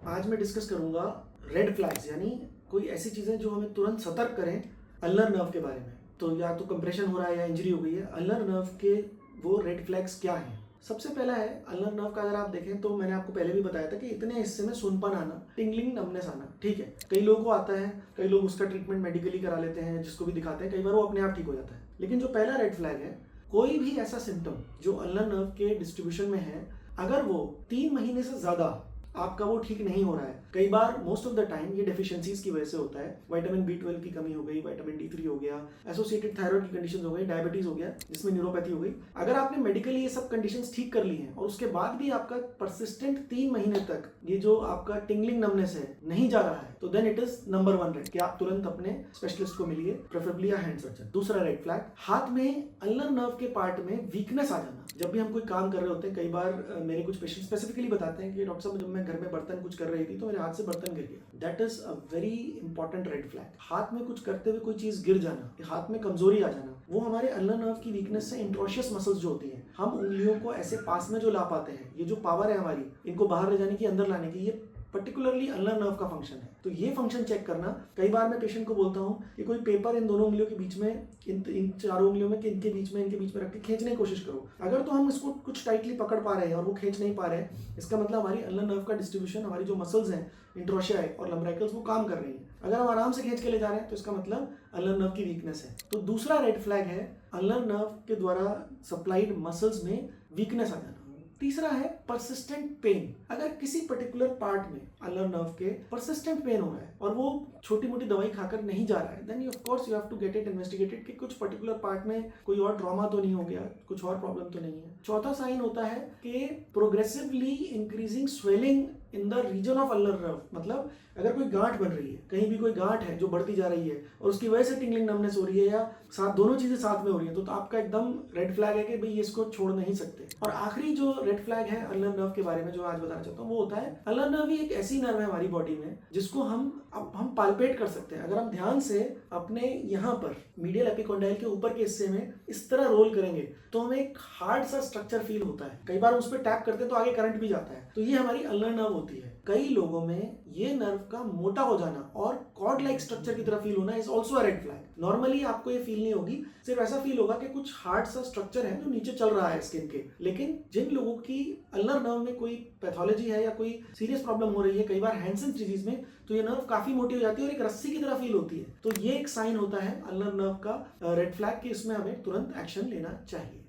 आज मैं डिस्कस करूंगा रेड फ्लैग्स, यानी कोई ऐसी चीज़ें जो हमें तुरंत सतर्क करें अल्नर नर्व के बारे में। तो या तो कंप्रेशन हो रहा है या इंजरी हो गई है, अल्नर नर्व के वो रेड फ्लैग्स क्या हैं। सबसे पहला है अल्नर नर्व का, अगर आप देखें तो मैंने आपको पहले भी बताया था कि इतने हिस्से में सुनपन आना, टिंगलिंग नमनेस आना। ठीक है, कई लोगों को आता है, कई लोग उसका ट्रीटमेंट मेडिकली करा लेते हैं, जिसको भी दिखाते हैं, कई बार वो अपने आप ठीक हो जाता है। लेकिन जो पहला रेड फ्लैग है, कोई भी ऐसा सिम्टम जो अल्नर नर्व के डिस्ट्रीब्यूशन में है, अगर वो 3 महीने से ज्यादा आपका वो ठीक नहीं हो रहा है, कई बार मोस्ट ऑफ द टाइम ये डेफिशिएंसीज की वजह से होता है। विटामिन B12 की कमी हो गई, विटामिन D3 हो गया, एसोसिएटेड थायराइड की कंडीशन हो गई, डायबिटीज हो गया जिसमें न्यूरोपैथी हो गई। अगर आपने मेडिकली ये सब कंडीशंस ठीक कर ली हैं और उसके बाद भी आपका परसिस्टेंट 3 महीने तक ये जो आपका टिंगलिंग नमनेस है नहीं जा रहा है, तो then it is number 1 red कि आप तुरंत अपने स्पेशलिस्ट को मिलिए, प्रेफरेबली अ हैंड सर्जन। दूसरा रेड फ्लैग, हाथ में अल्नर नर्व के पार्ट में वीकनेस आ जाना। जब भी हम कोई काम कर रहे होते हैं, कई बार मेरे कुछ पेशेंट स्पेसिफिकली बताते हैं कि डॉक्टर साहब, जब मैं घर में बर्तन कुछ कर रही थी तो मेरे हाथ से बर्तन गिर गया। That is a very important red flag. हाथ में कुछ करते हुए कोई चीज गिर जाना, हाथ में कमजोरी आ जाना, वो हमारे अल्नर नर्व की वीकनेस से इंट्रोशियस मसल्स जो होती हैं, हम उंगलियों को ऐसे पास में जो ला पाते हैं, ये जो पावर है हमारी इनको बाहर ले जाने की, अंदर लाने की, ये पर्टिकुलरली अल्नर नर्व का फंक्शन है। तो ये फंक्शन चेक करना, कई बार मैं पेशेंट को बोलता हूँ कि कोई पेपर इन दोनों उंगलियों के बीच में, इन चारों उंगलियों में, इनके बीच में रख के खींचने की कोशिश करो। अगर तो हम इसको कुछ टाइटली पकड़ पा रहे हैं और वो खींच नहीं पा रहे हैं, इसका मतलब हमारी अल्नर नर्व का डिस्ट्रीब्यूशन, हमारी जो मसल्स हैं इंट्रोशियाई और लंबराइकल्स, वो काम कर रही हैं। अगर हम आराम से खींच के ले जा रहे हैं तो इसका मतलब अल्नर नर्व की वीकनेस है। तो दूसरा रेड फ्लैग है अल्नर नर्व के द्वारा सप्लाइड मसल्स में वीकनेस आ जाना। तीसरा है परसिस्टेंट पेन। अगर किसी पर्टिकुलर पार्ट में अल्नर नर्व के परसिस्टेंट पेन हो रहा है और वो छोटी मोटी दवाई खाकर नहीं जा रहा है, then of course you have to get it investigated कि कुछ पर्टिकुलर पार्ट में कोई और ट्रॉमा तो नहीं हो गया, कुछ और प्रॉब्लम तो नहीं है। चौथा साइन होता है कि progressively increasing swelling in the region of ulnar nerve. मतलब अगर कोई गांठ बन रही है, कहीं भी कोई गांठ है जो बढ़ती जा रही है और उसकी वजह से टिंगलिंग नमनेस हो रही है, या साथ दोनों चीजें साथ में हो रही है, तो आपका एकदम रेड फ्लैग है कि भाई इसको छोड़ नहीं सकते। और आखिरी जो रेड फ्लैग है अल्नर नर्व के बारे में जो आज बताना चाहता हूँ, वो होता है अल्नर नर्व ही एक ऐसी नर्व है हमारी बॉडी में जिसको हम पाल्पेट कर सकते हैं। अगर हम ध्यान से अपने यहाँ पर मीडियल एपिकोंडाइल के ऊपर के हिस्से में इस तरह रोल करेंगे तो हमें एक हार्ड सा स्ट्रक्चर फील होता है। कई बार उस पर टैप करते हैं तो आगे करंट भी जाता है। तो ये हमारी अल्नर नर्व होती है। कई लोगों में ये नर्व का मोटा हो जाना और कॉर्ड लाइक स्ट्रक्चर की तरह फील होना is also a red flag. Normally आपको ये फील नहीं होगी, सिर्फ ऐसा फील होगा कि कुछ हार्ड सा स्ट्रक्चर है जो नीचे चल रहा है स्किन के। लेकिन जिन लोगों की अल्नर नर्व में कोई पैथोलॉजी है या कोई सीरियस प्रॉब्लम हो रही है, कई बार हैंसेन्स डिजीज में, तो ये नर्व काफी मोटी हो जाती है और एक रस्सी की तरह फील होती है। तो ये एक साइन होता है अल्नर नर्व का रेड फ्लैग कि इसमें हमें तुरंत एक्शन लेना चाहिए।